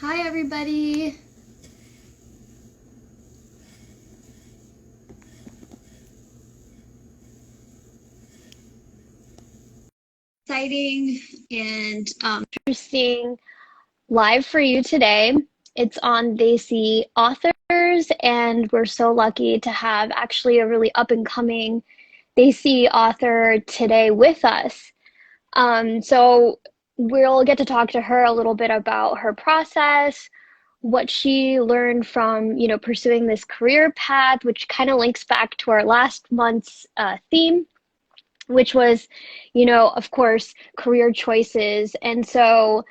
Hi, everybody. Exciting and interesting live for you today. It's on Desi authors, and we're so lucky to have actually a really up and coming Desi author today with us. So we'll get to talk to her a little bit about her process, what she learned from, pursuing this career path, which kind of links back to our last month's theme, which was, of course, career choices. And so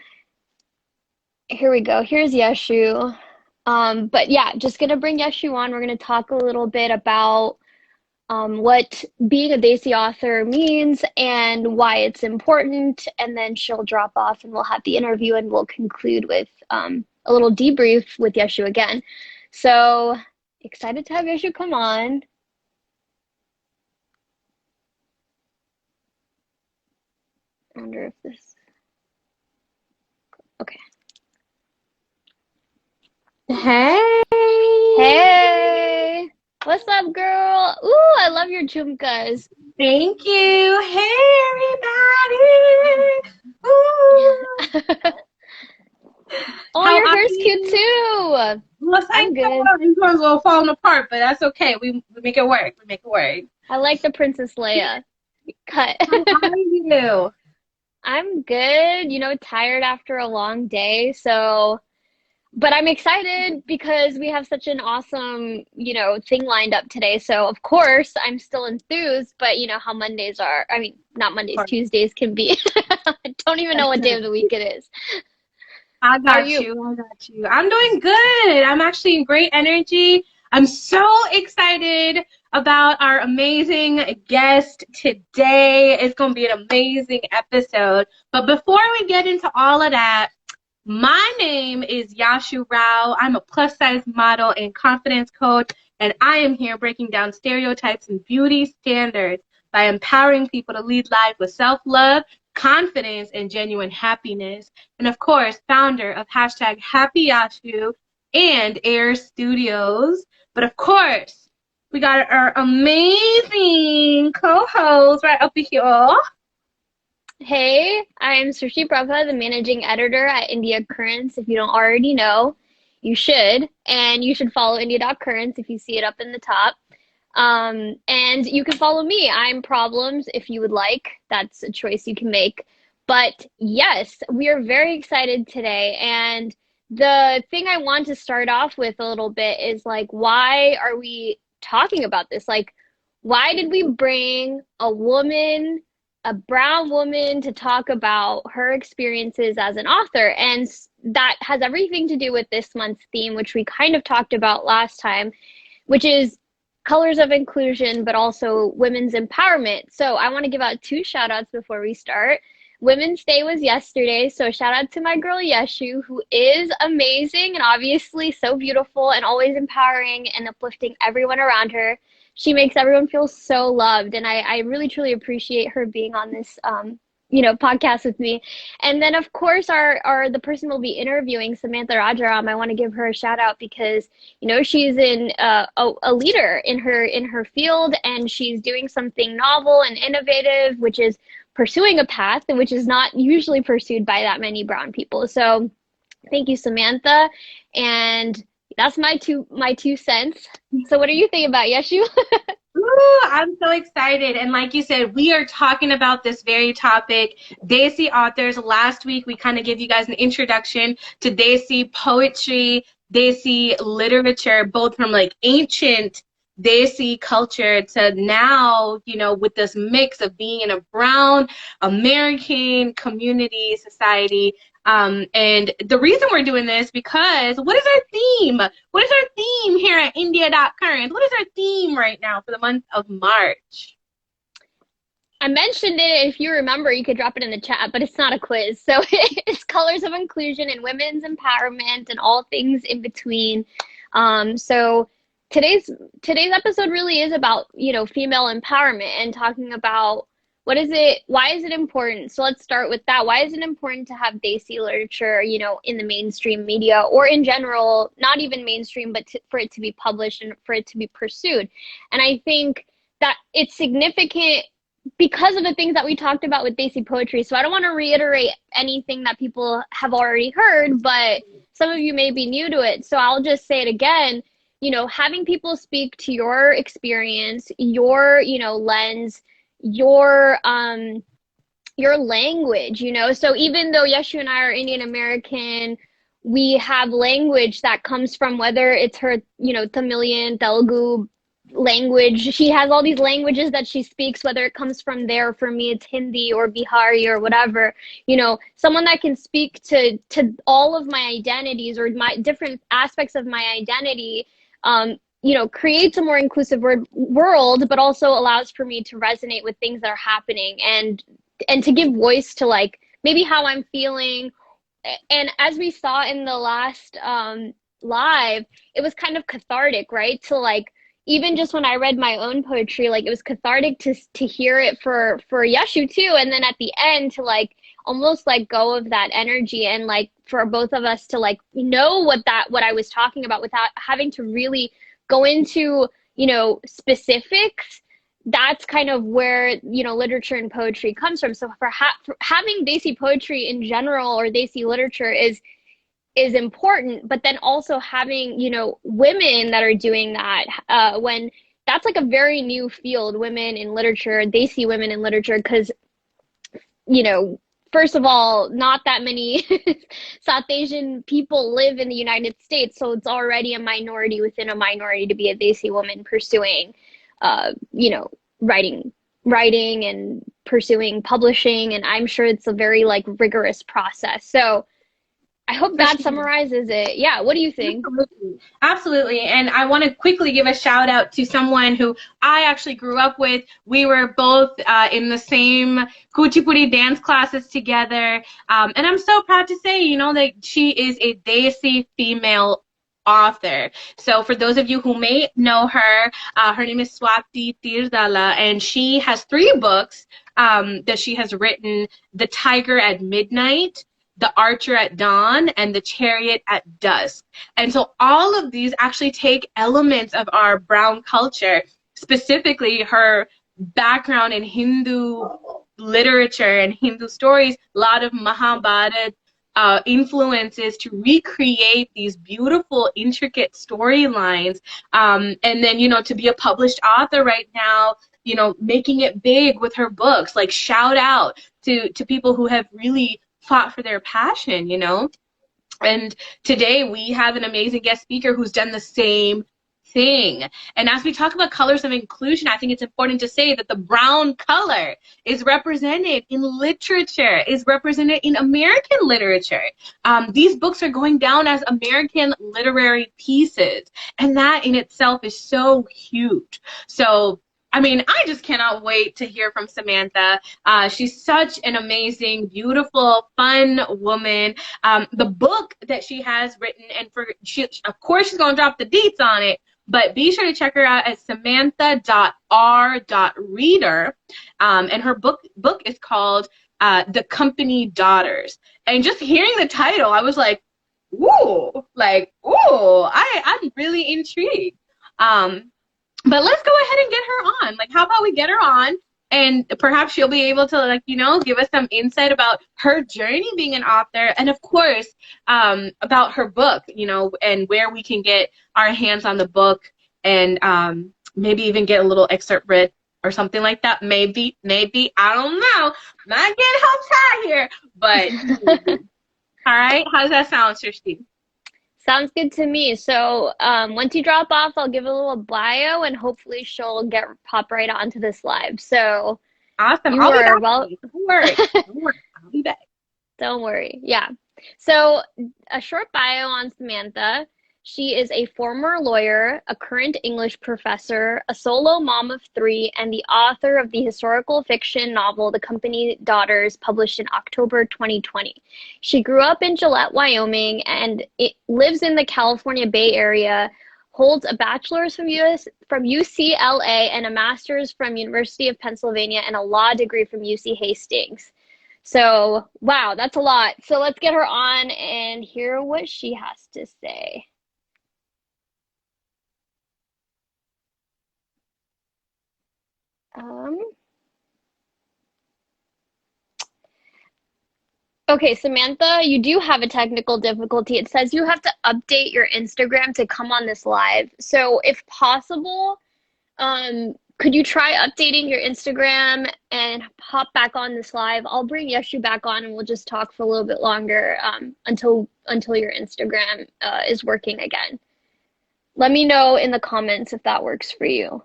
here we go. Here's Yashu. But yeah, just gonna bring Yashu on. We're gonna talk a little bit about what being a Desi author means and why it's important. And then she'll drop off and we'll have the interview and we'll conclude with a little debrief with Yashu again. So excited to have Yashu come on. I wonder if this, okay. Hey, Hey, what's up, girl? Ooh, I love your jhumkas. thank you. Hey, everybody. Ooh. Oh, How your are hair's cute you? too. Well, I I'm know good. these ones are falling apart, but that's okay. We make it work. We make it work. I like the Princess Leia cut. How are you? I'm good, tired after a long day. So, but I'm excited because we have such an awesome, thing lined up today. So, of course, I'm still enthused, but you know how Mondays are. I mean, not Mondays, Tuesdays can be. I don't even know what day of the week it is. I How are got you? you. I got you. I'm doing good. I'm actually in great energy. I'm so excited about our amazing guest today. It's going to be an amazing episode. But before we get into all of that, my name is Yashu Rao. I'm a plus size model and confidence coach, and I am here breaking down stereotypes and beauty standards by empowering people to lead life with self love, confidence, and genuine happiness. And of course, founder of hashtag Happy Yashu and Air Studios. But of course, we got our amazing co host right up here. Hey, I'm Srishti Prabha, the managing editor at India Currents. If you don't already know, you should. And you should follow India.Currents if you see it up in the top. And you can follow me. I'm Problems if you would like. That's a choice you can make. But yes, we are very excited today. And the thing I want to start off with a little bit is like, why are we talking about this? Like, why did we bring a brown woman, to talk about her experiences as an author? And that has everything to do with this month's theme, which we kind of talked about last time, which is colors of inclusion, but also women's empowerment. So I want to give out two shout outs before we start. Women's Day was yesterday, so shout out to my girl Yashu, who is amazing and obviously so beautiful and always empowering and uplifting everyone around her. She makes everyone feel so loved, and I really truly appreciate her being on this podcast with me. And then of course our the person we'll be interviewing, Samantha Rajaram, I want to give her a shout out because she's in a leader in her field, and she's doing something novel and innovative, which is pursuing a path which is not usually pursued by that many brown people. So thank you, Samantha. And that's my two cents. So what are you thinking about, Yeshu? Ooh, I'm so excited. And like you said, we are talking about this very topic, Desi authors. Last week, we kind of gave you guys an introduction to Desi poetry, Desi literature, both from like ancient Desi culture to now, with this mix of being in a brown American community society. And the reason we're doing this because what is our theme? What is our theme here at India.Currents? What is our theme right now for the month of March? I mentioned it. If you remember, you could drop it in the chat, but it's not a quiz. So it's colors of inclusion and women's empowerment and all things in between. So today's episode really is about, female empowerment and talking about why is it important? So let's start with that. Why is it important to have Desi literature, in the mainstream media or in general, not even mainstream, but for it to be published and for it to be pursued? And I think that it's significant because of the things that we talked about with Desi poetry. So I don't want to reiterate anything that people have already heard, but some of you may be new to it. So I'll just say it again, having people speak to your experience, your, lens, your language, So even though Yashu and I are Indian American, we have language that comes from whether it's her, Tamilian, Telugu language. She has all these languages that she speaks, whether it comes from there. For me, it's Hindi or Bihari or whatever. Someone that can speak to all of my identities or my different aspects of my identity, creates a more inclusive world, but also allows for me to resonate with things that are happening and to give voice to like maybe how I'm feeling. And as we saw in the last live, it was kind of cathartic, right? To like even just when I read my own poetry, like it was cathartic to hear it for Yashu too. And then at the end to like almost like go of that energy and like for both of us to like know what I was talking about without having to really go into, specifics. That's kind of where, literature and poetry comes from. So for having Desi poetry in general or Desi literature is important, but then also having, women that are doing that, when that's like a very new field, women in literature, Desi women in literature, because, first of all, not that many South Asian people live in the United States, so it's already a minority within a minority to be a Desi woman pursuing, writing and pursuing publishing, and I'm sure it's a very like rigorous process. So I hope that summarizes it. Yeah, what do you think? Absolutely. Absolutely. And I want to quickly give a shout out to someone who I actually grew up with. We were both in the same Kuchipudi dance classes together. And I'm so proud to say, that she is a Desi female author. So for those of you who may know her, her name is Swati Tirdala, and she has 3 books that she has written: The Tiger at Midnight, The Archer at Dawn, and The Chariot at Dusk. And so all of these actually take elements of our brown culture, specifically her background in Hindu literature and Hindu stories, a lot of Mahabharata influences to recreate these beautiful, intricate storylines. And then, to be a published author right now, making it big with her books, like shout out to people who have really fought for their passion, And today we have an amazing guest speaker who's done the same thing. And as we talk about colors of inclusion, I think it's important to say that the brown color is represented in literature, is represented in American literature. These books are going down as American literary pieces, and that in itself is so huge. So I just cannot wait to hear from Samantha. She's such an amazing, beautiful, fun woman. The book that she has written, and of course she's going to drop the deets on it, but be sure to check her out at samantha.r.reader. And her book is called The Company Daughters. And just hearing the title, I was like, ooh, I'm really intrigued. But let's go ahead and get her on. Like, how about we get her on, and perhaps she'll be able to, give us some insight about her journey being an author, and of course, about her book, and where we can get our hands on the book, and maybe even get a little excerpt read or something like that. Maybe, I don't know. Not getting hopes high here, but all right. How does that sound, Srishti? Sounds good to me. So once you drop off, I'll give a little bio, and hopefully she'll pop right onto this live. So awesome. I'll be back. Don't worry. I'll be back. Don't worry. Yeah. So a short bio on Samantha. She is a former lawyer, a current English professor, a solo mom of 3, and the author of the historical fiction novel The Company Daughters, published in October 2020. She grew up in Gillette, Wyoming, and lives in the California Bay Area, holds a bachelor's from UCLA and a master's from University of Pennsylvania and a law degree from UC Hastings. So, wow, that's a lot. So let's get her on and hear what she has to say. Um, okay, Samantha, you do have a technical difficulty. It says you have to update your Instagram to come on this live. So, if possible, could you try updating your Instagram and hop back on this live? I'll bring Yashu back on and we'll just talk for a little bit longer until your Instagram is working again. Let me know in the comments if that works for you.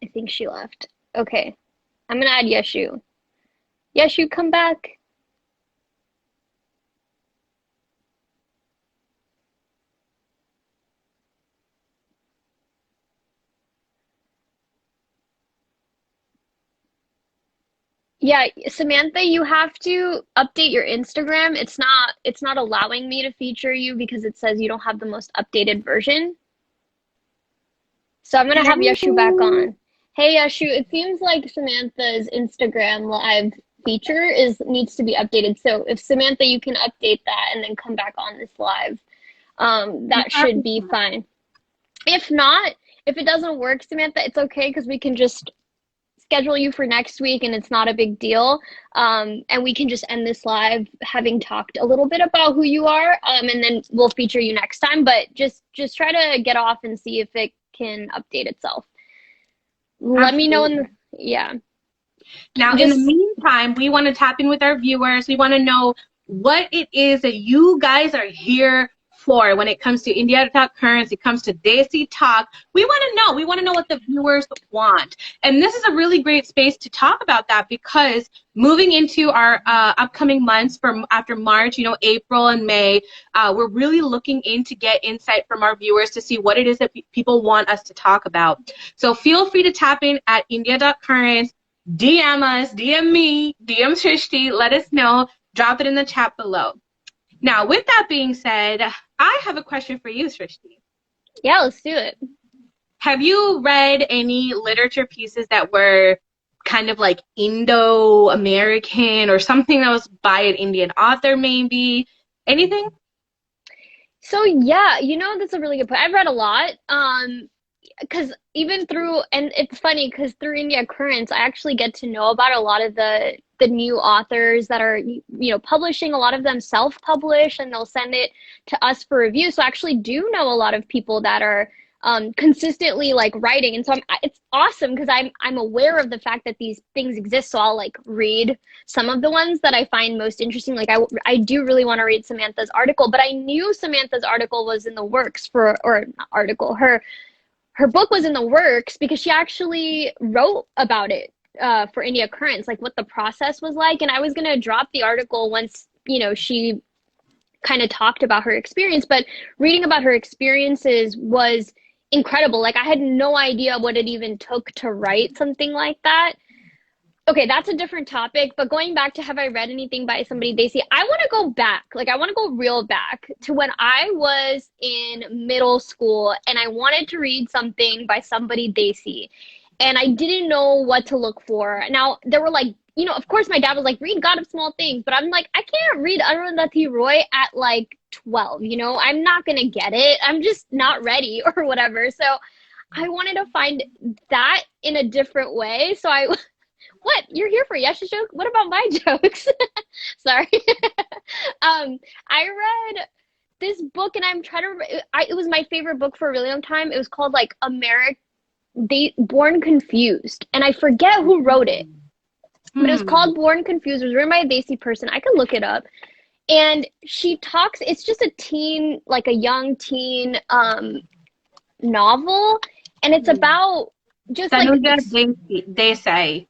I think she left. Okay, I'm gonna add Yashu. Yashu, come back. Yeah, Samantha, you have to update your Instagram. It's not allowing me to feature you because it says you don't have the most updated version. So I'm gonna have Yashu back Hey. on. Hey Yashu, it seems like Samantha's Instagram live feature is needs to be updated. So if Samantha, you can update that and then come back on this live, that should be fine. If not, if it doesn't work, Samantha, it's okay because we can just schedule you for next week and it's not a big deal. And we can just end this live having talked a little bit about who you are, and then we'll feature you next time. But just try to get off and see if it can update itself. Let me know in the, Absolutely. yeah. Now, in the Just meantime, we want to tap in with our viewers. We want to know what it is that you guys are here for when it comes to India Talk Currents, it comes to Desi Talk. We want to know. We want to know what the viewers want. And this is a really great space to talk about that because moving into our upcoming months from after March, you know, April and May, we're really looking in to get insight from our viewers to see what it is that people want us to talk about. So feel free to tap in at India.currents. DM us, DM me, DM Srishti, let us know, drop it in the chat below. Now, with that being said, I have a question for you, Srishti. yeah, let's do it. Have you read any literature pieces that were kind of like Indo-American or something that was by an Indian author, maybe? Anything? So yeah, that's a really good point. I've read a lot. Because even through, and it's funny because through India Currents, I actually get to know about a lot of the new authors that are publishing. A lot of them self-publish and they'll send it to us for review. So I actually do know a lot of people that are consistently like writing, and so it's awesome because I'm aware of the fact that these things exist. So I'll like read some of the ones that I find most interesting. Like I do really want to read Samantha's article, but I knew Samantha's article was in the works for, or not article, her book was in the works because she actually wrote about it for India Currents, like what the process was like. And I was going to drop the article once, she kind of talked about her experience, but reading about her experiences was incredible. Like I had no idea what it even took to write something like that. Okay, that's a different topic, but going back to have I read anything by somebody, Desi, I want to go back. Like, I want to go real back to when I was in middle school and I wanted to read something by somebody, Desi, and I didn't know what to look for. Now, there were like, of course, my dad was like, read God of Small Things, but I'm like, I can't read Arundhati Roy at like 12, I'm not going to get it. I'm just not ready or whatever. So I wanted to find that in a different way. So what? You're here for Yashu's joke? What about my jokes? Sorry. I read this book and I'm trying to remember. It was my favorite book for a really long time. It was called like Born Confused. And I forget who wrote it. But it was called Born Confused. It was written by a Desi person. I can look it up. And she talks, it's just a teen, like a young teen novel. And it's about just like Desai.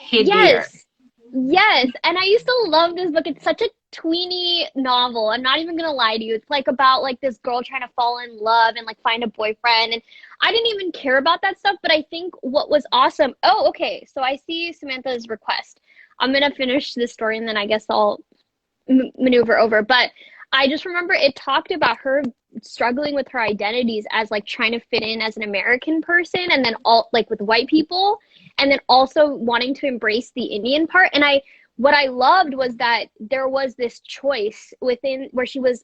Yes. Yes. And I used to love this book. It's such a tweeny novel. I'm not even gonna lie to you. It's like about like this girl trying to fall in love and like find a boyfriend. And I didn't even care about that stuff, but I think what was awesome. Oh, okay. So I see Samantha's request. I'm gonna finish this story and then I guess I'll maneuver over. But I just remember it talked about her struggling with her identities as like trying to fit in as an American person and then all like with white people and then also wanting to embrace the Indian part. And I what I loved was that there was this choice within where she was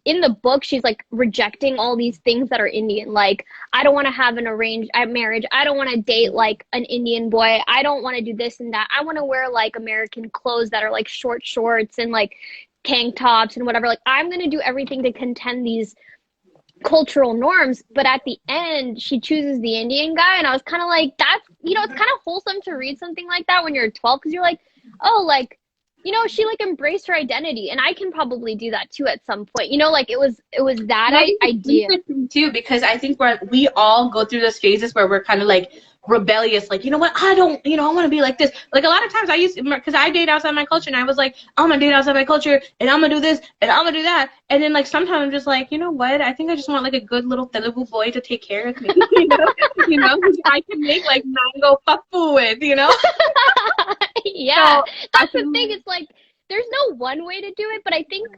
in the book she's like rejecting all these things that are Indian. Like I don't want to have an arranged marriage. I don't want to date like an Indian boy. I don't want to do this and that. I want to wear like American clothes that are like short shorts and like tank tops and whatever. Like I'm going to do everything to contend these cultural norms, but at the end she chooses the Indian guy and I was kind of like that's it's kind of wholesome to read something like that when you're 12 because you're like, oh, like she like embraced her identity and I can probably do that too at some point. Like it was that And I think it's idea. interesting too because I think we all go through those phases where we're kind of like rebellious, like, you know what, I don't, I want to be like this. Like a lot of times I used to, because I date outside my culture and I was like, I'm gonna date outside my culture and I'm gonna do this and I'm gonna do that. And then like sometimes I'm just like, you know what, I think I just want like a good little Telugu boy to take care of me, who I can make like mango papu with. Yeah, So I that's the feel thing. like It's like there's no one way to do it, but I think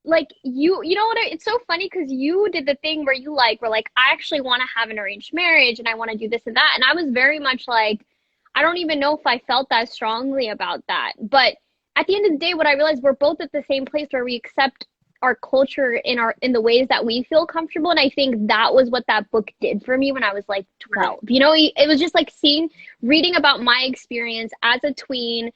like you know what? It's so funny because you did the thing where you like were like, I actually want to have an arranged marriage and I want to do this and that, and I was very much like, I don't even know if I felt that strongly about that. But at the end of the day, what I realized we're both at the same place where we accept our culture in the ways that we feel comfortable, and I think that was what that book did for me when I was like right. 12. It was just like reading about my experience as a tween,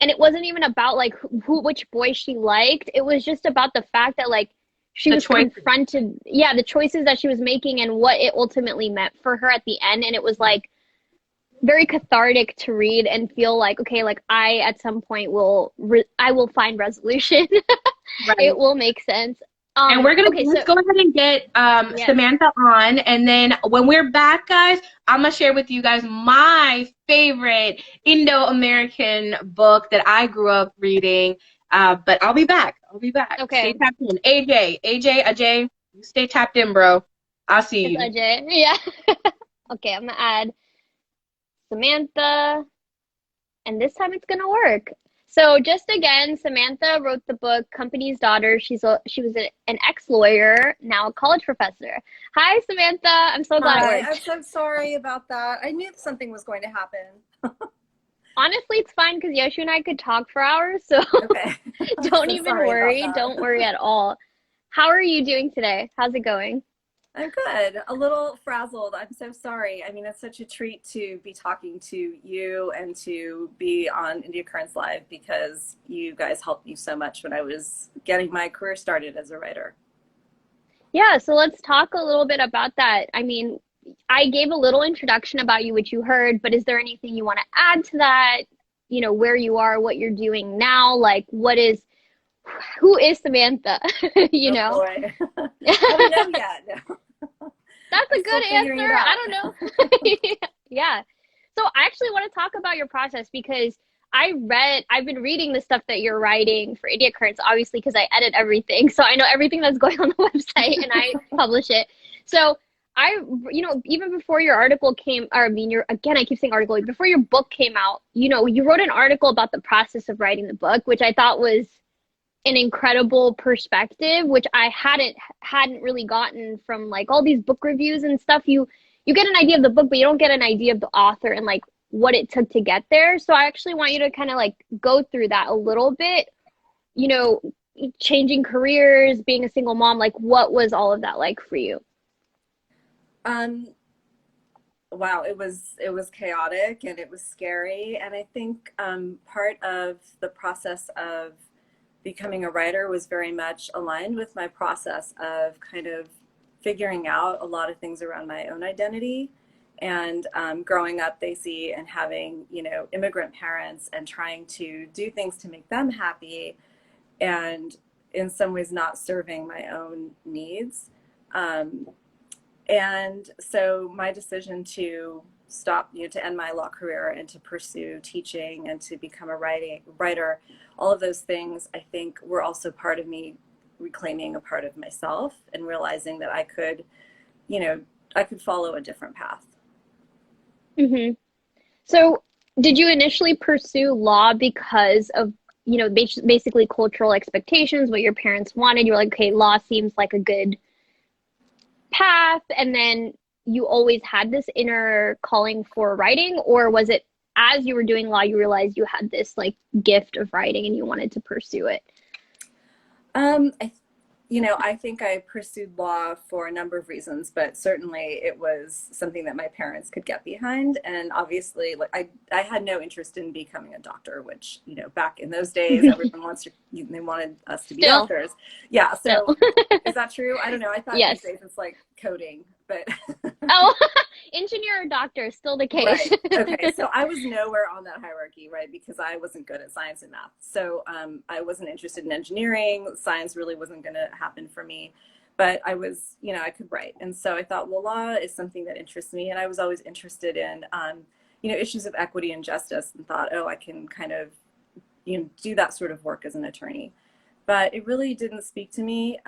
and it wasn't even about like which boy she liked. It was just about the fact that like she The was choices. confronted, yeah, the choices that she was making and what it ultimately meant for her at the end. And it was like very cathartic to read and feel like, okay, like I at some point I will find resolution. It Right. will make sense. And we're gonna Okay, let's so go ahead and get yeah. Samantha on, and then when we're back, guys, I'm gonna share with you guys my favorite Indo-American book that I grew up reading. But I'll be back. I'll be back. Stay Okay. tapped in. Ajay, you stay tapped in, bro. I'll see It's you. Ajay. Yeah. Okay, I'm gonna add Samantha. And this time it's gonna work. So just again, Samantha wrote the book Company's Daughter. She was an ex-lawyer, now a college professor. Hi, Samantha. I'm so glad it Hi, I'm worked. so sorry about that. I knew something was going to happen. Honestly, it's fine because Yashu and I could talk for hours, so Okay. I'm don't so even sorry about worry. that. Don't worry at all. How are you doing today? How's it going? I'm good. A little frazzled. I'm so sorry. I mean, it's such a treat to be talking to you and to be on India Currents Live because you guys helped me so much when I was getting my career started as a writer. Yeah, so let's talk a little bit about that. I mean, I gave a little introduction about you, which you heard, but is there anything you want to add to that? Where you are, what you're doing now, like who is Samantha? you Oh know? boy. I don't know That's yet. No. a I'm still good figuring answer. it I out. don't know. Yeah. So I actually want to talk about your process because I've been reading the stuff that you're writing for Idiot Currents, obviously, because I edit everything. So I know everything that's going on the website and I publish it. So even before your article came, or I mean, again, I keep saying article, before your book came out, you wrote an article about the process of writing the book, which I thought was an incredible perspective, which I hadn't really gotten from like all these book reviews and stuff. You get an idea of the book, but you don't get an idea of the author and like what it took to get there. So I actually want you to kind of like go through that a little bit, you know, changing careers, being a single mom, like what was all of that like for you? Um, wow, it was chaotic and it was scary. And I think part of the process of becoming a writer was very much aligned with my process of kind of figuring out a lot of things around my own identity and growing up Desi and having immigrant parents and trying to do things to make them happy and in some ways not serving my own needs. Um, and so my decision to stop, to end my law career and to pursue teaching and to become a writer, all of those things I think were also part of me reclaiming a part of myself and realizing that you know, I could follow a different path. Hmm. So did you initially pursue law because of basically cultural expectations, what your parents wanted. You were like, okay, law seems like a good path. And then you always had this inner calling for writing, or was it as you were doing law, you realized you had this like gift of writing and you wanted to pursue it? I I think I pursued law for a number of reasons, but certainly it was something that my parents could get behind. And obviously, like I had no interest in becoming a doctor, which, back in those days, everyone they wanted us to be Still, doctors. Yeah. still. So is that true? I don't know. I thought these Yes. days it's like coding, but Oh, engineer or doctor, still the case. right. Okay. So I was nowhere on that hierarchy, right? Because I wasn't good at science and math. So I wasn't interested in engineering. Science really wasn't going to happen for me. But I was, I could write. And so I thought, well, law is something that interests me. And I was always interested in, issues of equity and justice, and thought, oh, I can kind of, do that sort of work as an attorney. But it really didn't speak to me.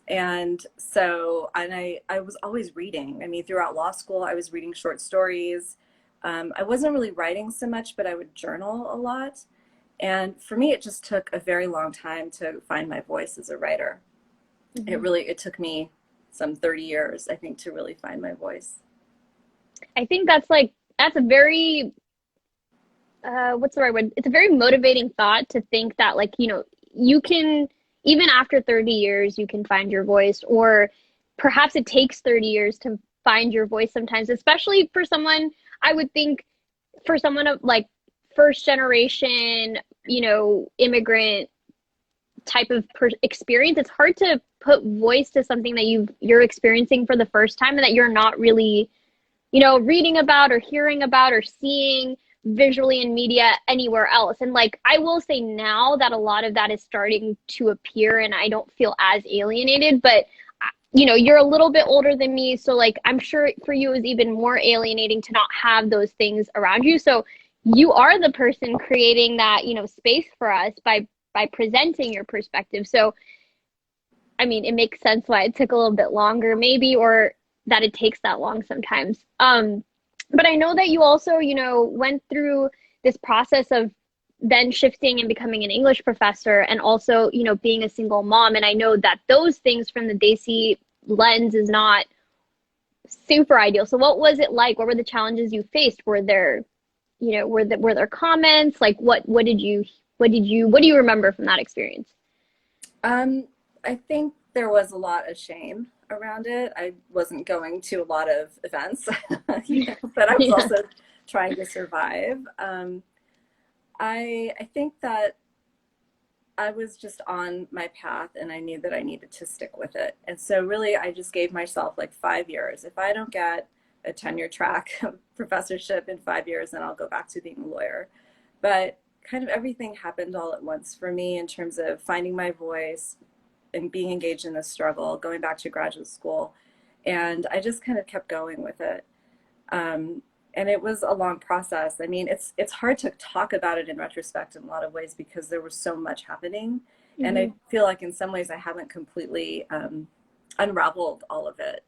And so, I was always reading. I mean, throughout law school, I was reading short stories. I wasn't really writing so much, but I would journal a lot. And for me, it just took a very long time to find my voice as a writer. Mhm. It took me some 30 years, I think, to really find my voice. I think that's a very what's the right word? It's a very motivating thought to think that like, you can, even after 30 years, you can find your voice, or perhaps it takes 30 years to find your voice sometimes, especially for someone, I would think for someone of like first generation, immigrant type of experience, it's hard to put voice to something that you're experiencing for the first time and that you're not really reading about or hearing about or seeing visually in media anywhere else. And like, I will say now that a lot of that is starting to appear and I don't feel as alienated, but you're a little bit older than me. So like, I'm sure for you it was even more alienating to not have those things around you. So you are the person creating that, space for us by presenting your perspective. So, I mean, it makes sense why it took a little bit longer maybe, or that it takes that long sometimes. But I know that you also, went through this process of then shifting and becoming an English professor and also, being a single mom. And I know that those things from the Desi lens is not super ideal. So what was it like? What were the challenges you faced? Were there, were there comments? Like what do you remember from that experience? I think there was a lot of shame around it. I wasn't going to a lot of events, but I was Yeah. also trying to survive. I think that I was just on my path and I knew that I needed to stick with it. And so really I just gave myself like 5 years. If I don't get a tenure track professorship in 5 years, then I'll go back to being a lawyer. But kind of everything happened all at once for me in terms of finding my voice and being engaged in this struggle, going back to graduate school. And I just kind of kept going with it. Um, and it was a long process. I mean, it's hard to talk about it in retrospect in a lot of ways because there was so much happening, and I Hmm. feel like in some ways I haven't completely unraveled all of it,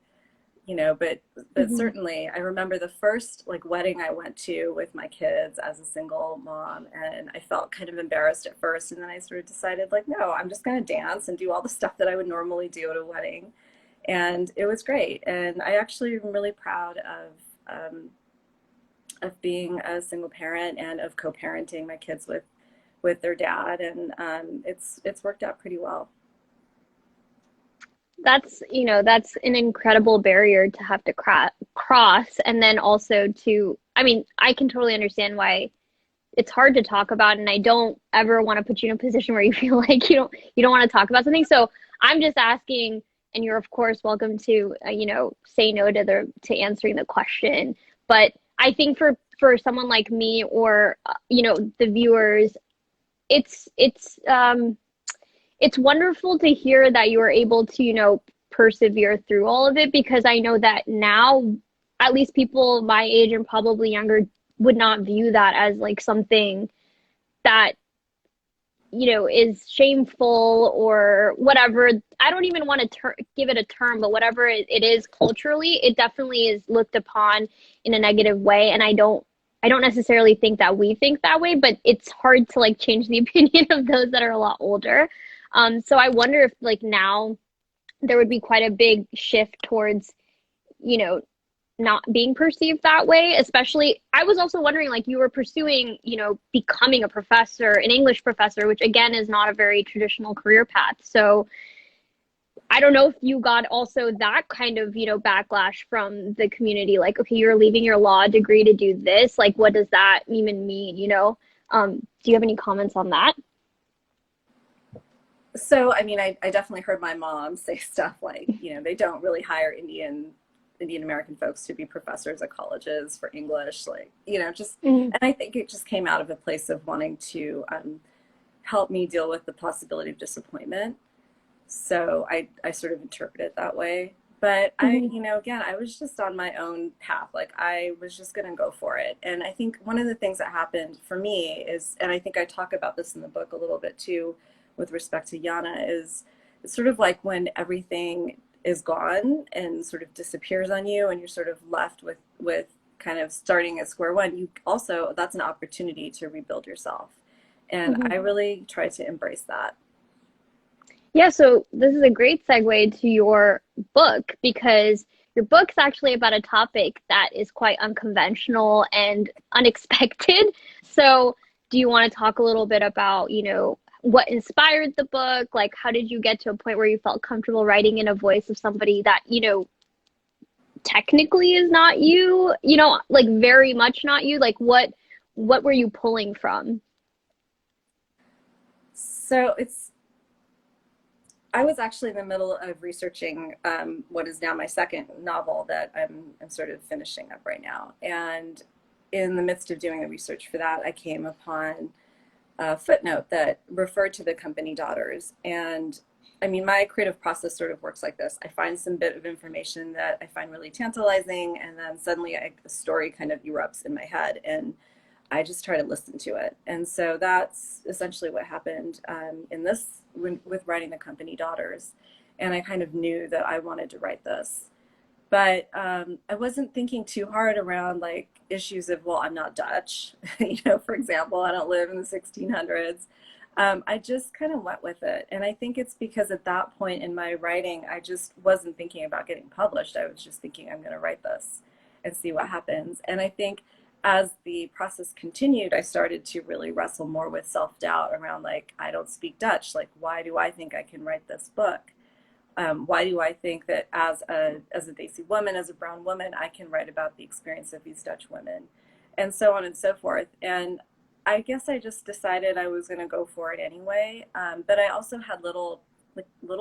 but Hmm. certainly I remember the first like wedding I went to with my kids as a single mom, and I felt kind of embarrassed at first, and then I sort of decided like, no, I'm just going to dance and do all the stuff that I would normally do at a wedding, and it was great. And I actually am really proud of being a single parent and of co-parenting my kids with their dad, and it's worked out pretty well. That's an incredible barrier to have to cross. And then also to, I mean, I can totally understand why it's hard to talk about. And I don't ever want to put you in a position where you feel like you don't want to talk about something. So I'm just asking, and you're of course welcome to, say no to answering the question. But I think for someone like me or, the viewers, it's it's wonderful to hear that you were able to, persevere through all of it, because I know that now, at least people my age and probably younger would not view that as like something that, is shameful or whatever. I don't even want to give it a term, but whatever it is culturally, it definitely is looked upon in a negative way. And I don't necessarily think that we think that way, but it's hard to like change the opinion of those that are a lot older. So I wonder if like now there would be quite a big shift towards, you know, not being perceived that way. Especially, I was also wondering, like, you were pursuing, becoming a professor, an English professor, which again is not a very traditional career path. So I don't know if you got also that kind of, backlash from the community, like, okay, you're leaving your law degree to do this. Like, what does that even mean, Do you have any comments on that? So, I mean, I definitely heard my mom say stuff like, they don't really hire Indian American folks to be professors at colleges for English, like, just, Mm-hmm. and I think it just came out of a place of wanting to help me deal with the possibility of disappointment. So I sort of interpret it that way. But Mm-hmm. again, I was just on my own path. Like I was just going to go for it. And I think one of the things that happened for me is, and I think I talk about this in the book a little bit too, with respect to Yana, is it's sort of like when everything is gone and sort of disappears on you and you're sort of left with kind of starting at square one, you also, that's an opportunity to rebuild yourself. And Mm-hmm. I really try to embrace that. Yeah, so this is a great segue to your book because your book's actually about a topic that is quite unconventional and unexpected. So, do you want to talk a little bit about, what inspired the book? Like, how did you get to a point where you felt comfortable writing in a voice of somebody that, technically is not you, like very much not you? Like, what were you pulling from? So I was actually in the middle of researching what is now my second novel that I'm sort of finishing up right now. And in the midst of doing the research for that, I came upon a footnote that referred to the company daughters. And I mean, my creative process sort of works like this. I find some bit of information that I find really tantalizing, and then suddenly a story kind of erupts in my head. And I just try to listen to it. And so that's essentially what happened in this with writing the company daughters. And I kind of knew that I wanted to write this. But I wasn't thinking too hard around like issues of, well, I'm not Dutch, for example, I don't live in the 1600s. I just kind of went with it. And I think it's because at that point in my writing, I just wasn't thinking about getting published. I was just thinking, I'm going to write this and see what happens. And I think as the process continued, I started to really wrestle more with self-doubt around like, I don't speak Dutch. Like, why do I think I can write this book? Why do I think that as a Desi woman, as a brown woman, I can write about the experience of these Dutch women, and so on and so forth. And I guess I just decided I was going to go for it anyway. But I also had little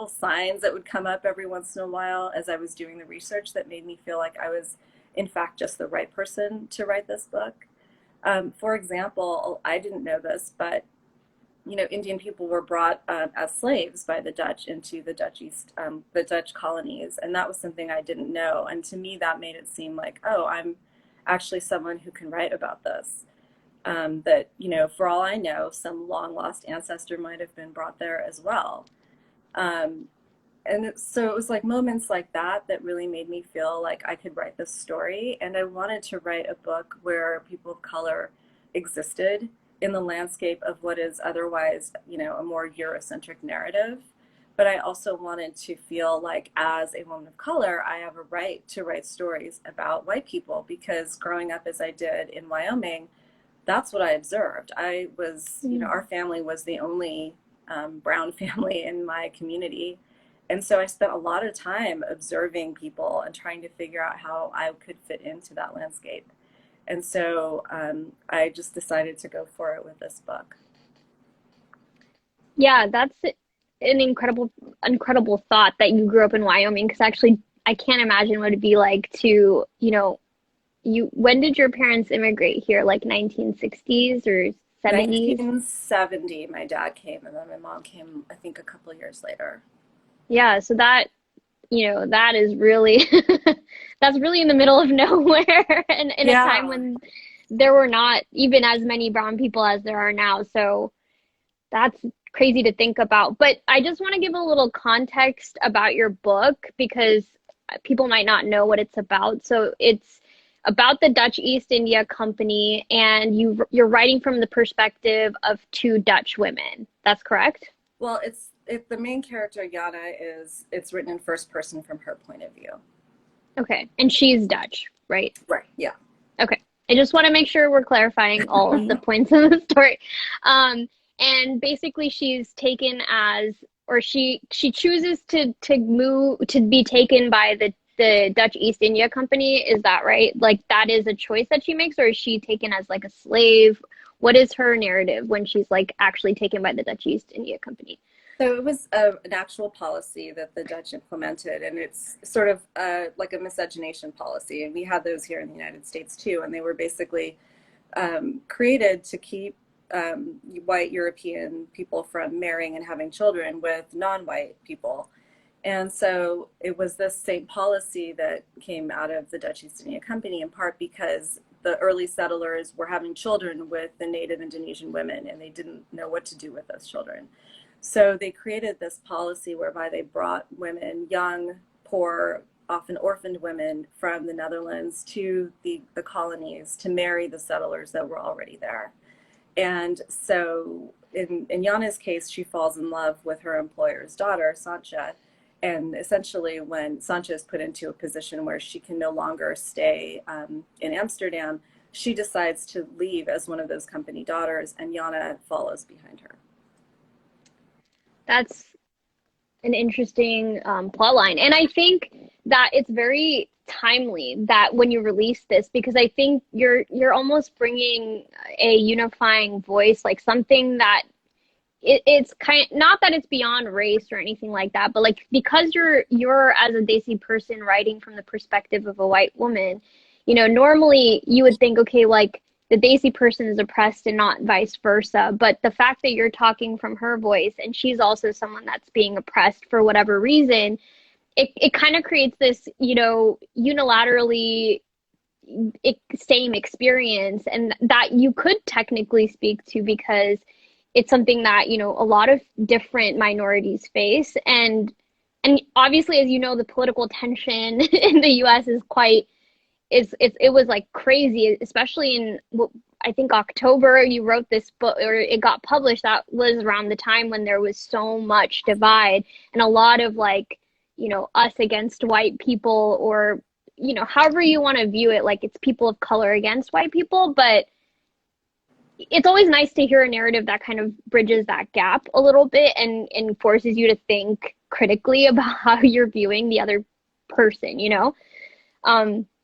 signs that would come up every once in a while as I was doing the research that made me feel like I was, in fact, just the right person to write this book. For example, I didn't know this, but Indian people were brought as slaves by the Dutch into the Dutch colonies, and that was something I didn't know. And to me, that made it seem like, oh, I'm actually someone who can write about this. That for all I know, some long lost ancestor might have been brought there as well. Um, so it was like moments like that that really made me feel like I could write this story. And I wanted to write a book where people of color existed in the landscape of what is otherwise, a more Eurocentric narrative. But I also wanted to feel like, as a woman of color, I have a right to write stories about white people because growing up as I did in Wyoming, that's what I observed. I was, Mm. our family was the only brown family in my community. And so I spent a lot of time observing people and trying to figure out how I could fit into that landscape. And so I just decided to go for it with this book. Yeah, that's an incredible thought that you grew up in Wyoming, because actually I can't imagine what it'd be like to, when did your parents immigrate here? Like 1960s or 70s? 1970, my dad came, and then my mom came, I think, a couple of years later. Yeah, so that, that is really that's really in the middle of nowhere and in a time Yeah. when there were not even as many brown people as there are now. So that's crazy to think about. But I just want to give a little context about your book because people might not know what it's about. So it's about the Dutch East India Company, and you're writing from the perspective of two Dutch women. That's correct? Well, the main character Yana it's written in first person from her point of view. Okay. And she's Dutch, right? Right. Yeah. Okay. I just want to make sure we're clarifying all of the points of the story. Um, and basically she's taken as, or she chooses to move to be taken by the Dutch East India Company. Is that right? Like that is a choice that she makes, or is she taken as like a slave? What is her narrative when she's like actually taken by the Dutch East India Company? So it was an actual policy that the Dutch implemented, and it's sort of like a miscegenation policy. And we had those here in the United States too, and they were basically created to keep white European people from marrying and having children with non-white people. And so it was this same policy that came out of the Dutch East India Company, in part because the early settlers were having children with the native Indonesian women, and they didn't know what to do with those children. So they created this policy whereby they brought women, young, poor, often orphaned women from the Netherlands to the colonies to marry the settlers that were already there. And so in Yana's case, she falls in love with her employer's daughter, Sancha. And essentially when Sancha is put into a position where she can no longer stay in Amsterdam, she decides to leave as one of those company daughters, and Yana follows behind her. That's an interesting plot line. And I think that it's very timely that when you release this, because I think you're almost bringing a unifying voice, like something that it's kind not that it's beyond race or anything like that, but like because you're as a Desi person writing from the perspective of a white woman, normally you would think, okay, like the Desi person is oppressed and not vice versa. But the fact that you're talking from her voice and she's also someone that's being oppressed for whatever reason, it kind of creates this, unilaterally same experience, and that you could technically speak to because it's something that, a lot of different minorities face. And obviously, as you know, the political tension in the US is quite it was like crazy, especially in I think October. You wrote this book, or it got published. That was around the time when there was so much divide and a lot of like, us against white people, or however you want to view it, like it's people of color against white people. But it's always nice to hear a narrative that kind of bridges that gap a little bit and forces you to think critically about how you're viewing the other person.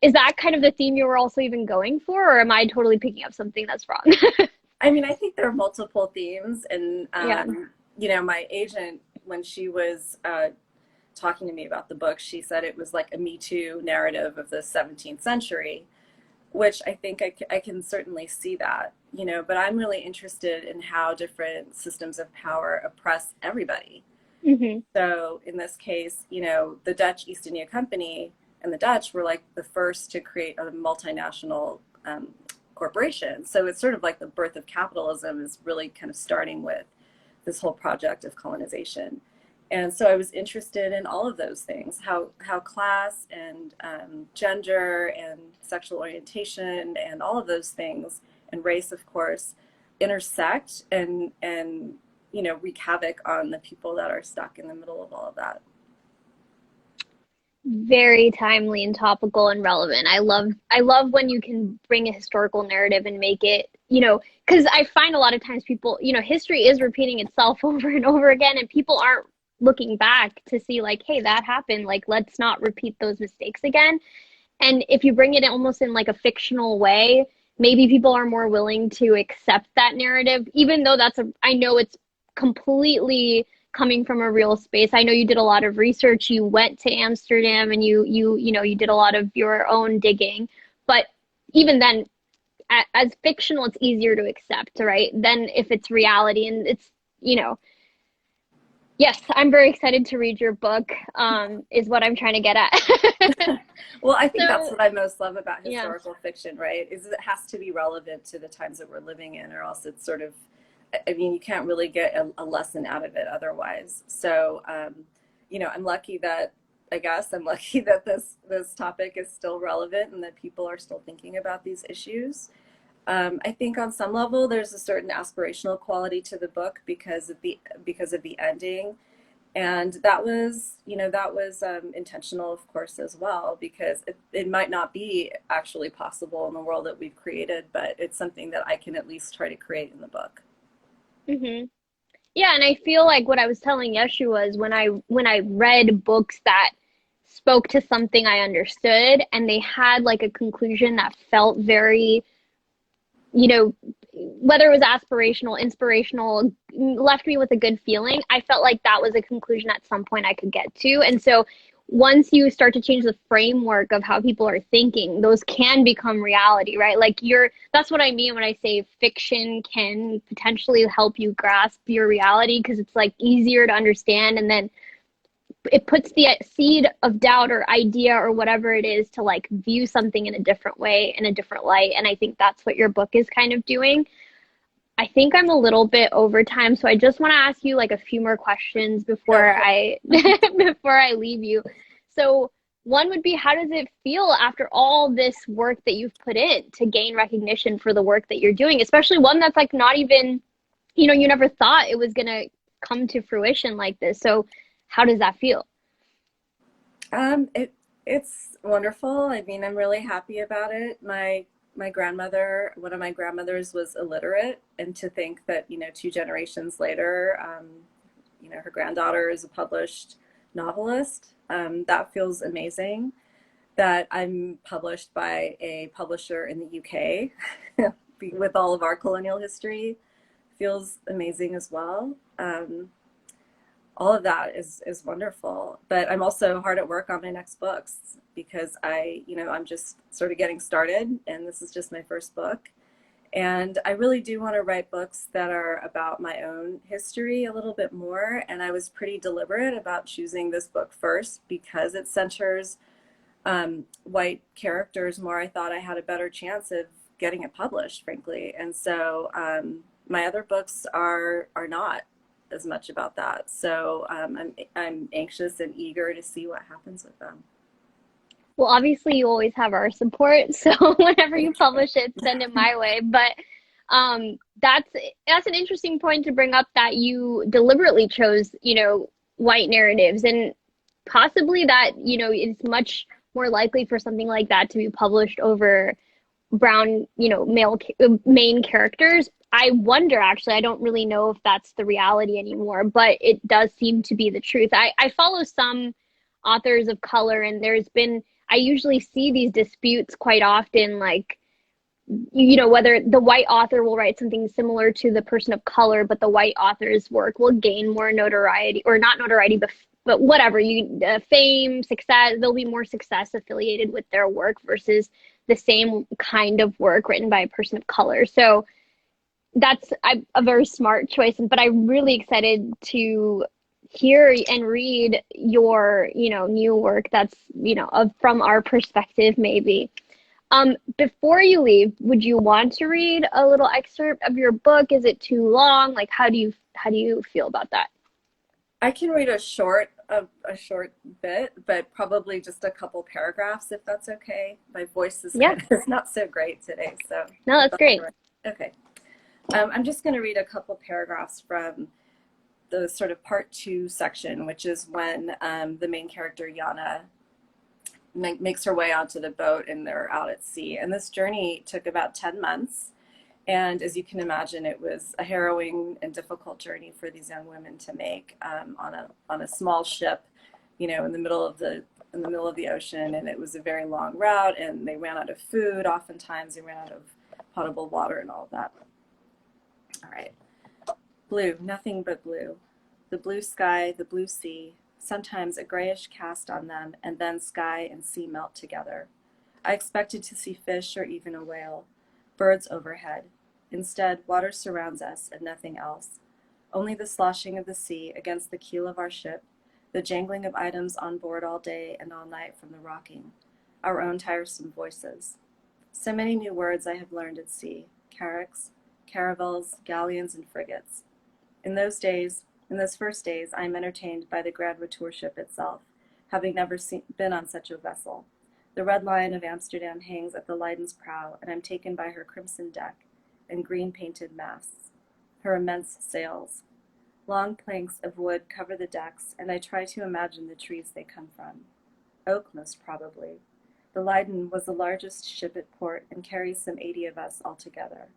Is that kind of the theme you were also even going for, or am I totally picking up something that's wrong? I mean, I think there are multiple themes, and Yeah. my agent, when she was talking to me about the book, she said it was like a Me Too narrative of the 17th century, which I think I can certainly see that, but I'm really interested in how different systems of power oppress everybody. Mm-hmm. So in this case, the Dutch East India Company and the Dutch were like the first to create a multinational corporation. So it's sort of like the birth of capitalism is really kind of starting with this whole project of colonization. And so I was interested in all of those things, how class and gender and sexual orientation and all of those things, and race, of course, intersect and wreak havoc on the people that are stuck in the middle of all of that. Very timely and topical and relevant. I love when you can bring a historical narrative and make it, because I find a lot of times people, history is repeating itself over and over again, and people aren't looking back to see like, hey, that happened, like let's not repeat those mistakes again. And if you bring it almost in like a fictional way, maybe people are more willing to accept that narrative, even though I know it's completely coming from a real space. I know you did a lot of research. You went to Amsterdam and you did a lot of your own digging. But even then, as fictional, it's easier to accept, right? Than if it's reality. And it's, yes, I'm very excited to read your book, is what I'm trying to get at. Well, I think that's So, what I most love about yeah. historical fiction, right? Is it has to be relevant to the times that we're living in, or else it's sort of, I mean, you can't really get a lesson out of it otherwise. So, I'm lucky that I guess I'm lucky that this topic is still relevant and that people are still thinking about these issues. I think on some level there's a certain aspirational quality to the book because of the ending, and that was, intentional, of course, as well, because it might not be actually possible in the world that we've created, but it's something that I can at least try to create in the book. Hmm. Yeah, and I feel like what I was telling Yeshu was when I read books that spoke to something I understood and they had like a conclusion that felt very, you know, whether it was aspirational, inspirational, left me with a good feeling. I felt like that was a conclusion at some point I could get to. And so once you start to change the framework of how people are thinking, those can become reality, right? Like that's what I mean when I say fiction can potentially help you grasp your reality because it's like easier to understand, and then it puts the seed of doubt or idea or whatever it is to like view something in a different way, in a different light. And I think that's what your book is kind of doing. I think I'm a little bit over time, so I just want to ask you like a few more questions before Okay. I before I leave you. So one would be, how does it feel after all this work that you've put in to gain recognition for the work that you're doing, especially one that's like not even, you never thought it was gonna come to fruition like this. So how does that feel? It's wonderful. I mean, I'm really happy about it. My grandmother, one of my grandmothers was illiterate, and to think that, 2 generations later, her granddaughter is a published novelist, that feels amazing. That I'm published by a publisher in the UK with all of our colonial history feels amazing as well. All of that is wonderful. But I'm also hard at work on my next books because I'm just sort of getting started, and this is just my first book. And I really do want to write books that are about my own history a little bit more. And I was pretty deliberate about choosing this book first because it centers white characters more. I thought I had a better chance of getting it published, frankly. And so my other books are not as much about that. So I'm anxious and eager to see what happens with them. Well, obviously you always have our support, so whenever you Thank you. publish it, send it my way. But that's an interesting point to bring up, that you deliberately chose, white narratives, and possibly that, it's much more likely for something like that to be published over brown, main characters. I wonder, actually, I don't really know if that's the reality anymore, but it does seem to be the truth. I follow some authors of color, and I usually see these disputes quite often, like, whether the white author will write something similar to the person of color, but the white author's work will gain more notoriety, or not notoriety, but whatever, fame, success, there'll be more success affiliated with their work versus the same kind of work written by a person of color. So that's a very smart choice, but I'm really excited to hear and read your, new work that's, from our perspective, maybe. Before you leave, would you want to read a little excerpt of your book? Is it too long? Like, how do you feel about that? I can read a short bit, but probably just a couple paragraphs if that's okay. My voice is Yeah, kind of is not so great today, so no, if that's that's all great. right. Okay. I'm just going to read a couple paragraphs from the sort of part two section, which is when the main character, Yana, makes her way onto the boat and they're out at sea. And this journey took about 10 months. And as you can imagine, it was a harrowing and difficult journey for these young women to make on a small ship, in the middle of the ocean. And it was a very long route, and they ran out of food. Oftentimes, they ran out of potable water and all of that. All right. Blue, nothing but blue. The blue sky, the blue sea, sometimes a grayish cast on them, and then sky and sea melt together. I expected to see fish or even a whale, birds overhead. Instead, water surrounds us and nothing else. Only the sloshing of the sea against the keel of our ship, the jangling of items on board all day and all night from the rocking, our own tiresome voices. So many new words I have learned at sea: carracks, caravels, galleons, and frigates. In those first days, I am entertained by the Grand Retour ship itself, having never been on such a vessel. The Red Lion of Amsterdam hangs at the Leiden's prow, and I'm taken by her crimson deck and green-painted masts, her immense sails. Long planks of wood cover the decks, and I try to imagine the trees they come from. Oak, most probably. The Leiden was the largest ship at port and carries some 80 of us altogether.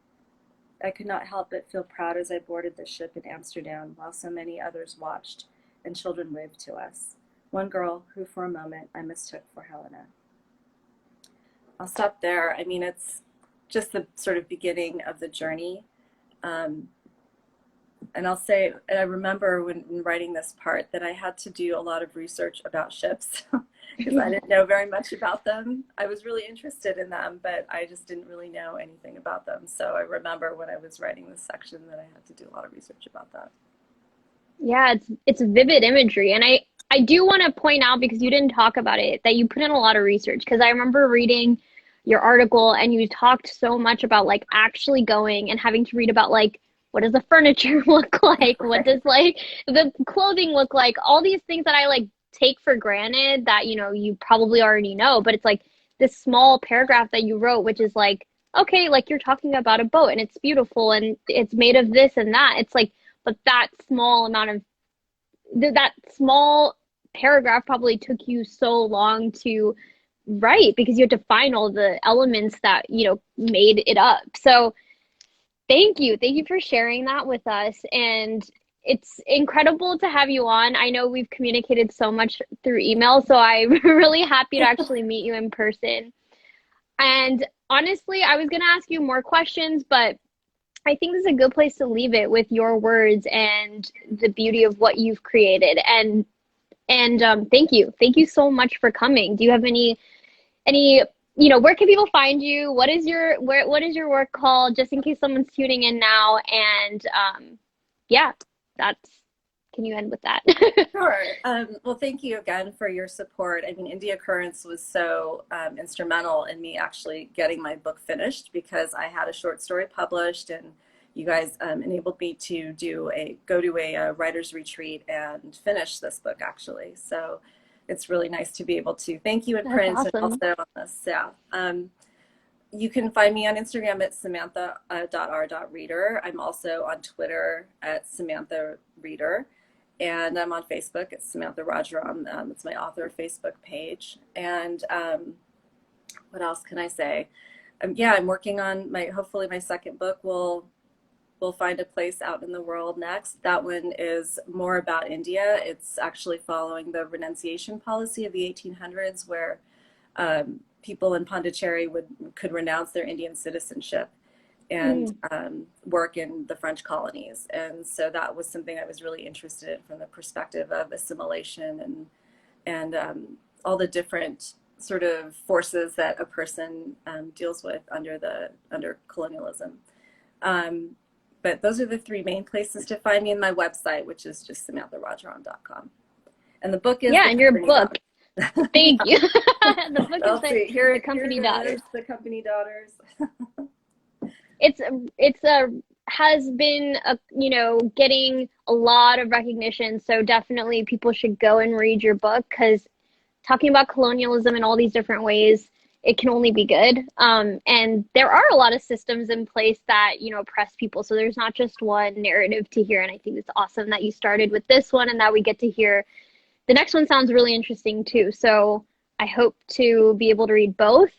I could not help but feel proud as I boarded the ship in Amsterdam while so many others watched and children waved to us. One girl who for a moment I mistook for Helena. I'll stop there. I mean, it's just the sort of beginning of the journey. And I'll say, and I remember when writing this part that I had to do a lot of research about ships because I didn't know very much about them. I was really interested in them, but I just didn't really know anything about them. So I remember when I was writing this section that I had to do a lot of research about that. Yeah, it's vivid imagery. And I do want to point out, because you didn't talk about it, that you put in a lot of research. Because I remember reading your article and you talked so much about like actually going and having to read about like, what does the furniture look like? What does like the clothing look like? All these things that I like take for granted that, you know, you probably already know, but it's like this small paragraph that you wrote, which is like, okay, like you're talking about a boat and it's beautiful and it's made of this and that. It's like, but that small amount of that small paragraph probably took you so long to write because you had to find all the elements that, you know, made it up. So thank you. Thank you for sharing that with us. And it's incredible to have you on. I know we've communicated so much through email, so I'm really happy to actually meet you in person. And honestly, I was going to ask you more questions, but I think this is a good place to leave it with your words and the beauty of what you've created. And thank you. Thank you so much for coming. Do you have any you know, where can people find you? What is your what is your work called, just in case someone's tuning in now? And yeah, that's, can you end with that? Sure. Well, thank you again for your support. I mean, India Currents was so instrumental in me actually getting my book finished because I had a short story published and you guys enabled me to go to a writer's retreat and finish this book actually. So it's really nice to be able to thank you in print awesome. and also on this. Yeah. You can find me on Instagram at samantha.r.reader. I'm also on Twitter at Samantha Reader. And I'm on Facebook at Samantha Rajaram. It's my author Facebook page. And what else can I say? Yeah, I'm working on hopefully my second book will find a place out in the world next. That one is more about India. It's actually following the renunciation policy of the 1800s where people in Pondicherry could renounce their Indian citizenship and work in the French colonies. And so that was something I was really interested in from the perspective of assimilation and all the different sort of forces that a person deals with under colonialism. But those are the three main places to find me, in my website, which is just samantharajaram.com. And the book is and your book. Thank you. The book is The Company Daughters. The Company Daughters. It's has been you know, getting a lot of recognition. So definitely people should go and read your book, because talking about colonialism in all these different ways, it can only be good. And there are a lot of systems in place that, you know, oppress people. So there's not just one narrative to hear. And I think it's awesome that you started with this one and that we get to hear. The next one sounds really interesting too. So I hope to be able to read both.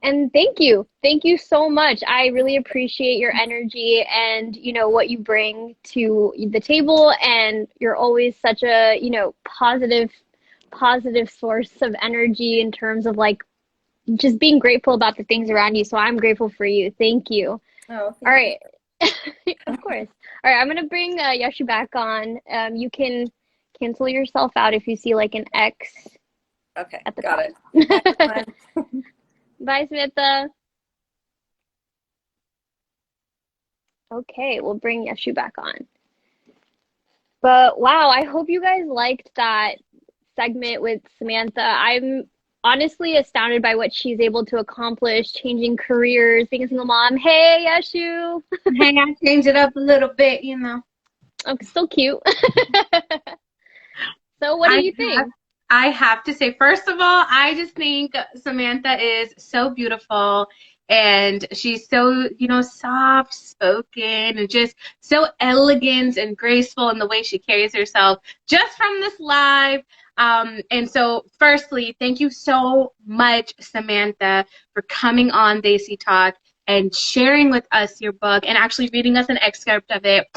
And thank you. Thank you so much. I really appreciate your energy and, you know, what you bring to the table. And you're always such a, you know, positive source of energy in terms of like just being grateful about the things around you. So I'm grateful for you. Thank you. Oh, all right. Of course. All right. I'm going to bring Yashu back on. You can cancel yourself out if you see like an X. Okay. At the got top. it. Bye, Samantha. Okay, we'll bring Yashu back on. But wow, I hope you guys liked that segment with Samantha. I'm honestly astounded by what she's able to accomplish, changing careers, being a single mom. Hey, Yashu. Hey, I changed it up a little bit, you know. I'm still cute. So what do I you have, think? I have to say, first of all, I just think Samantha is so beautiful and she's so, soft spoken and just so elegant and graceful in the way she carries herself just from this live. And so, firstly, thank you so much, Samantha, for coming on Desi Talk and sharing with us your book and actually reading us an excerpt of it,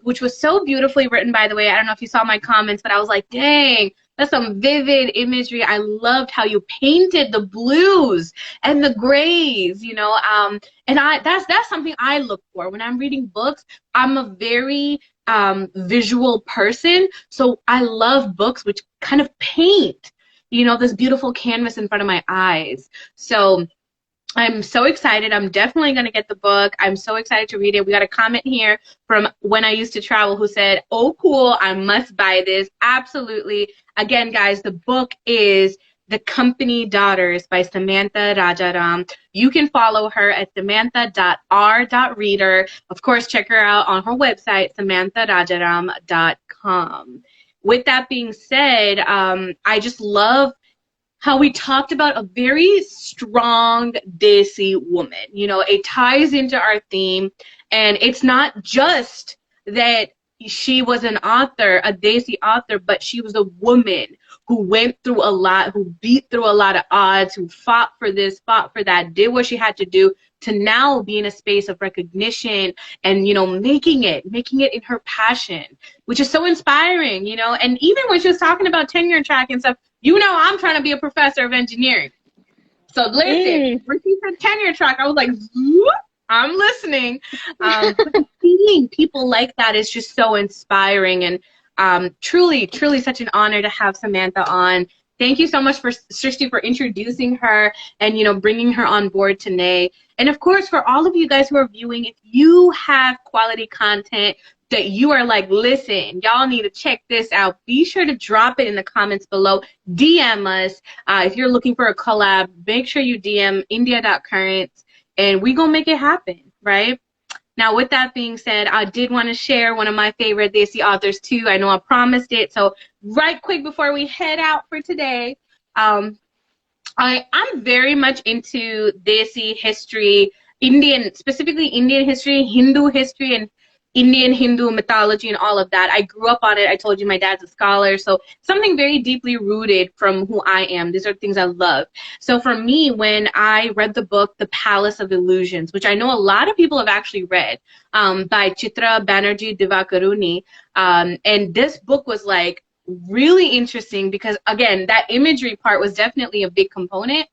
which was so beautifully written, by the way. I don't know if you saw my comments, but I was like, dang, that's some vivid imagery. I loved how you painted the blues and the grays, and that's something I look for when I'm reading books. I'm a very visual person, so I love books which kind of paint, this beautiful canvas in front of my eyes. So I'm so excited. I'm definitely going to get the book. I'm so excited to read it. We got a comment here from When I Used to Travel who said, oh, cool, I must buy this. Absolutely. Again, guys, the book is The Company Daughters by Samantha Rajaram. You can follow her at samantha.r.reader. Of course, check her out on her website, samantharajaram.com. With that being said, I just love how we talked about a very strong Desi woman. It ties into our theme, and it's not just that she was an author, a Desi author, but she was a woman who went through a lot, who beat through a lot of odds, who fought for this, fought for that, did what she had to do to now be in a space of recognition and, making it in her passion, which is so inspiring, and even when she was talking about tenure track and stuff, I'm trying to be a professor of engineering. So listen, when she said tenure track, I was like, I'm listening. But seeing people like that is just so inspiring, and truly, truly such an honor to have Samantha on. Thank you so much for Srishti for introducing her and bringing her on board today. And of course, for all of you guys who are viewing, if you have quality content that you are like, listen, y'all need to check this out, be sure to drop it in the comments below. DM us. If you're looking for a collab, make sure you DM india.currents, and we gonna make it happen, right? Now, with that being said, I did want to share one of my favorite Desi authors too. I know I promised it. So right quick before we head out for today, I'm very much into Desi history, specifically Indian history, Hindu history, and Indian Hindu mythology and all of that. I grew up on it. I told you my dad's a scholar, so something very deeply rooted from who I am. These are things I love. So for me, when I read the book, The Palace of Illusions, which I know a lot of people have actually read, by Chitra Banerjee Divakaruni, and this book was like really interesting because, again, that imagery part was definitely a big component,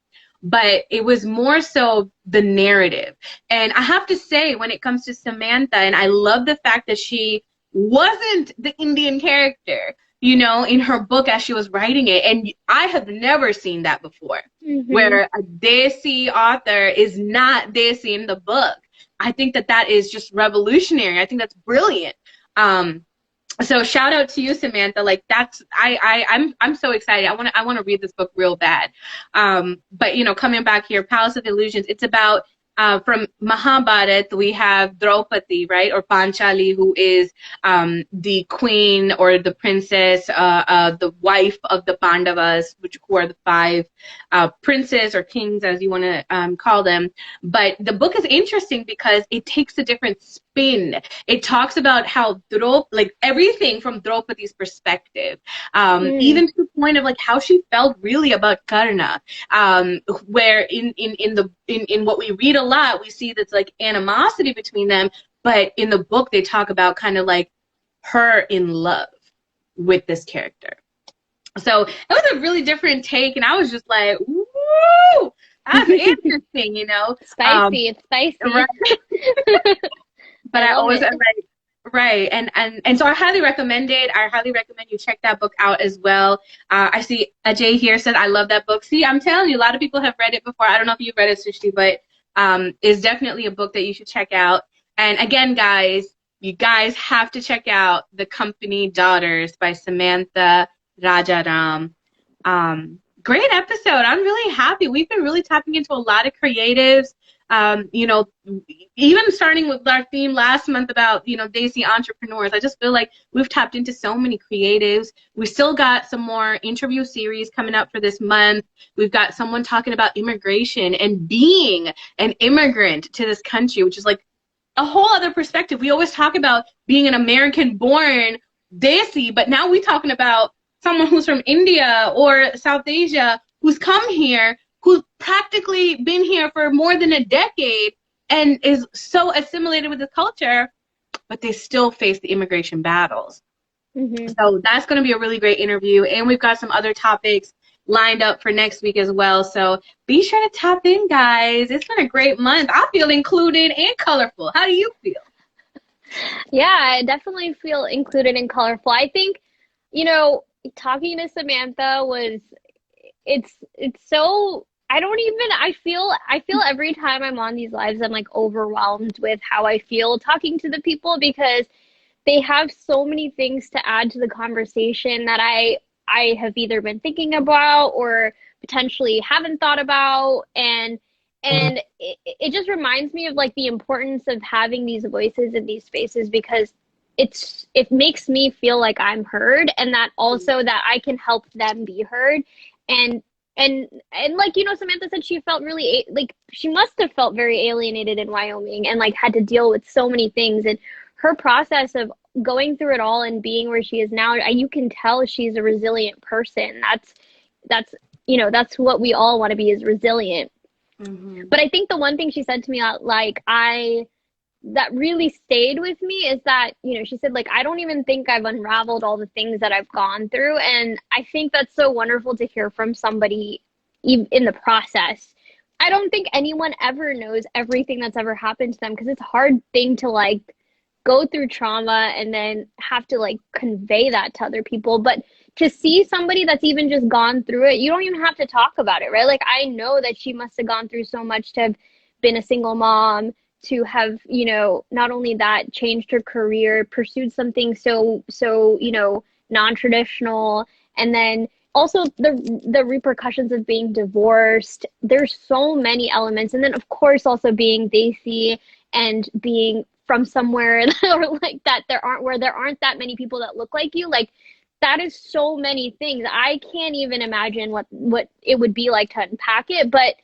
but it was more so the narrative. And I have to say, when it comes to Samantha, and I love the fact that she wasn't the Indian character, in her book as she was writing it. And I have never seen that before, where a Desi author is not Desi in the book. I think that is just revolutionary. I think that's brilliant. So shout out to you, Samantha. Like I'm so excited. I want to read this book real bad. But coming back here, Palace of Illusions. It's about from Mahabharata, we have Draupadi, right, or Panchali, who is the queen or the princess, the wife of the Pandavas, who are the five princes or kings, as you want to call them. But the book is interesting because it takes a different spin. It talks about how everything from Draupadi's perspective, even to the point of like how she felt really about Karna, where in what we read a lot, we see that's like animosity between them, but in the book they talk about kind of like her in love with this character. So it was a really different take, and I was just like, woo, that's interesting, Spicy, it's spicy. Right? But I always am like, right, and so I highly recommend it. I highly recommend you check that book out as well. I see Ajay here said, I love that book. See, I'm telling you, a lot of people have read it before. I don't know if you've read it, Srishti, but it's definitely a book that you should check out. And again, guys, you guys have to check out The Company Daughters by Samantha Rajaram. Great episode. I'm really happy. We've been really tapping into a lot of creatives, You know, even starting with our theme last month about, you know, Desi entrepreneurs, I just feel like we've tapped into so many creatives. We still got some more interview series coming up for this month. We've got someone talking about immigration and being an immigrant to this country, which is like a whole other perspective. We always talk about being an American born Desi, but now we're talking about someone who's from India or South Asia who's come here, who's practically been here for more than a decade and is so assimilated with the culture, but they still face the immigration battles. Mm-hmm. So that's going to be a really great interview. And we've got some other topics lined up for next week as well. So be sure to tap in, guys. It's been a great month. I feel included and colorful. How do you feel? Yeah, I definitely feel included and colorful. I think, you know, talking to Samantha was it's so I feel every time I'm on these lives I'm like overwhelmed with how I feel talking to the people because they have so many things to add to the conversation that I have either been thinking about or potentially haven't thought about and it just reminds me of like the importance of having these voices in these spaces because it makes me feel like I'm heard and that also that I can help them be heard and and like you know Samantha said she felt really like she must have felt very alienated in Wyoming and like had to deal with so many things and her process of going through it all and being where she is now you can tell she's a resilient person. That's you know that's what we all want to be is resilient. Mm-hmm. But I think the one thing she said to me like I that really stayed with me is that, you know, she said, like, I don't even think I've unraveled all the things that I've gone through. And I think that's so wonderful to hear from somebody in the process. I don't think anyone ever knows everything that's ever happened to them because it's a hard thing to, like, go through trauma and then have to, like, convey that to other people. But to see somebody that's even just gone through it, you don't even have to talk about it, right? Like, I know that she must have gone through so much to have been a single mom, to have, you know, not only that, changed her career, pursued something so, you know, non-traditional, and then also the repercussions of being divorced. There's so many elements. And then of course also being Desi and being from somewhere or like that where there aren't that many people that look like you. Like that is so many things. I can't even imagine what it would be like to unpack it, but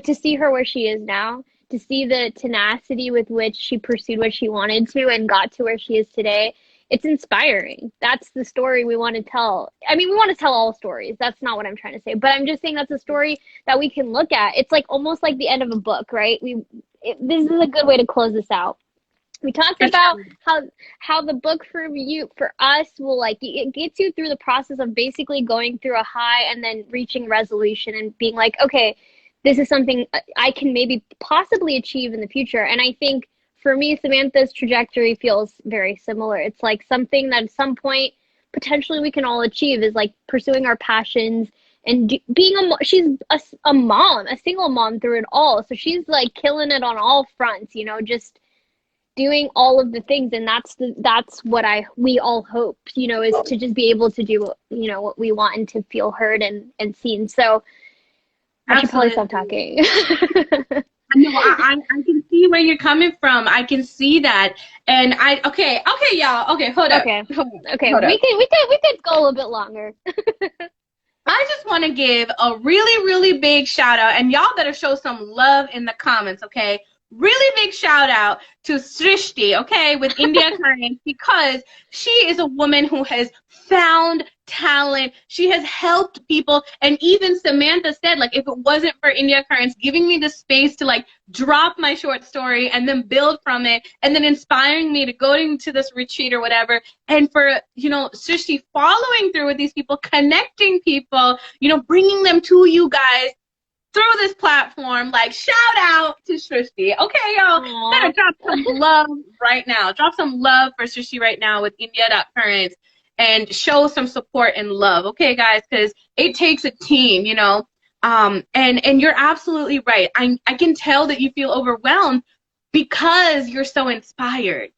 to see her where she is now, to see the tenacity with which she pursued what she wanted to and got to where she is today, it's inspiring. That's the story we want to tell. I mean, we want to tell all stories. That's not what I'm trying to say. But I'm just saying that's a story that we can look at. It's like almost like the end of a book, right? This is a good way to close this out. We talked about how the book for us will like it gets you through the process of basically going through a high and then reaching resolution and being like, okay, this is something I can maybe possibly achieve in the future. And I think for me, Samantha's trajectory feels very similar. It's like something that at some point potentially we can all achieve is like pursuing our passions and being she's a mom, a single mom through it all. So she's like killing it on all fronts, you know, just doing all of the things. And that's what we all hope, you know, is to just be able to do, you know, what we want and to feel heard and seen. So I should probably stop talking. No, I can see where you're coming from. I can see that, and okay, y'all. Okay, hold up. Okay, we could go a little bit longer. I just want to give a really, really big shout out, and y'all better show some love in the comments, okay? Really big shout out to Srishti, okay, with India Currents, because she is a woman who has found talent. She has helped people. And even Samantha said, like, if it wasn't for India Currents giving me the space to, like, drop my short story and then build from it and then inspiring me to go into this retreat or whatever, and for, you know, Srishti following through with these people, connecting people, you know, bringing them to you guys through this platform, like, shout out to Srishti. Okay, y'all, better drop some love right now. Drop some love for Srishti right now with India.Currents and show some support and love, okay, guys, because it takes a team, you know. And you're absolutely right. I can tell that you feel overwhelmed because you're so inspired.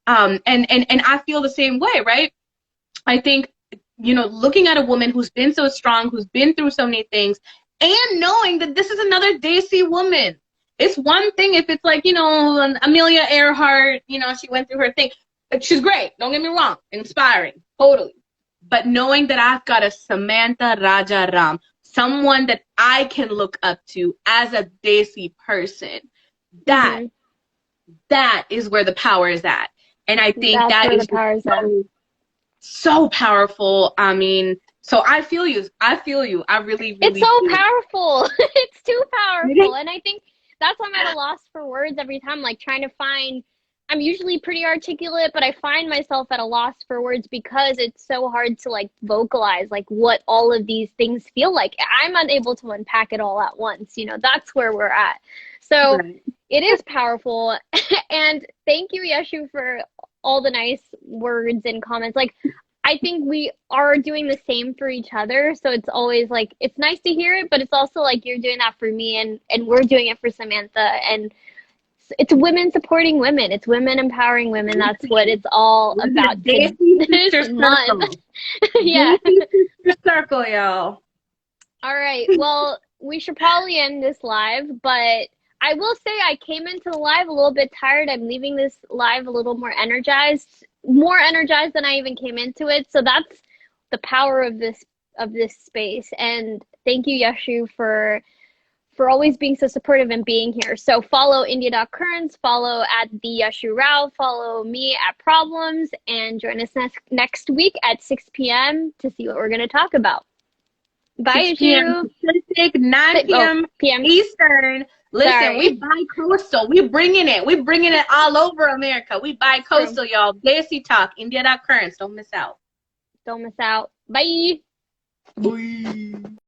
And I feel the same way, right? I think, you know, looking at a woman who's been so strong, who's been through so many things, and knowing that this is another Desi woman It's one thing if it's like, you know, an Amelia Earhart, you know, she went through her thing. She's great. Don't get me wrong. Inspiring. Totally. But knowing that I've got a Samantha Rajaram, someone that I can look up to as a Desi person, that is where the power is at. And I think That's that where is the power is at. so powerful. I mean, so I feel you. I feel you. I really, really It's so do. powerful. It's too powerful. And I think that's why I'm at a loss for words every time, like trying to find, I'm usually pretty articulate, but I find myself at a loss for words because it's so hard to like vocalize like what all of these things feel like. I'm unable to unpack it all at once. You know, that's where we're at. So Right. it is powerful. And thank you, Yashu, for all the nice words and comments. Like, I think we are doing the same for each other. So it's always like, it's nice to hear it, but it's also like you're doing that for me and we're doing it for Samantha. And it's women supporting women. It's women empowering women. That's what it's all about. Desi Sister This month. Circle. Yeah. Desi Sister Circle, y'all. All right. Well, we should probably end this live, but I will say I came into the live a little bit tired. I'm leaving this live a little more energized than I even came into it. So that's the power of this space. And thank you, Yashu, for always being so supportive and being here. So follow India.Currents, follow at the Yashu Rao, follow me at Problems, and join us next week at 6 p.m. to see what we're going to talk about. Bye, 6 p.m. Yashu. Pacific, 9 p.m. PM. Eastern. Listen, Sorry. we bi-coastal. We bringing it. We bringing it all over America. We bi-coastal, y'all. Desi Talk, India.Currents. Don't miss out. Don't miss out. Bye. Bye.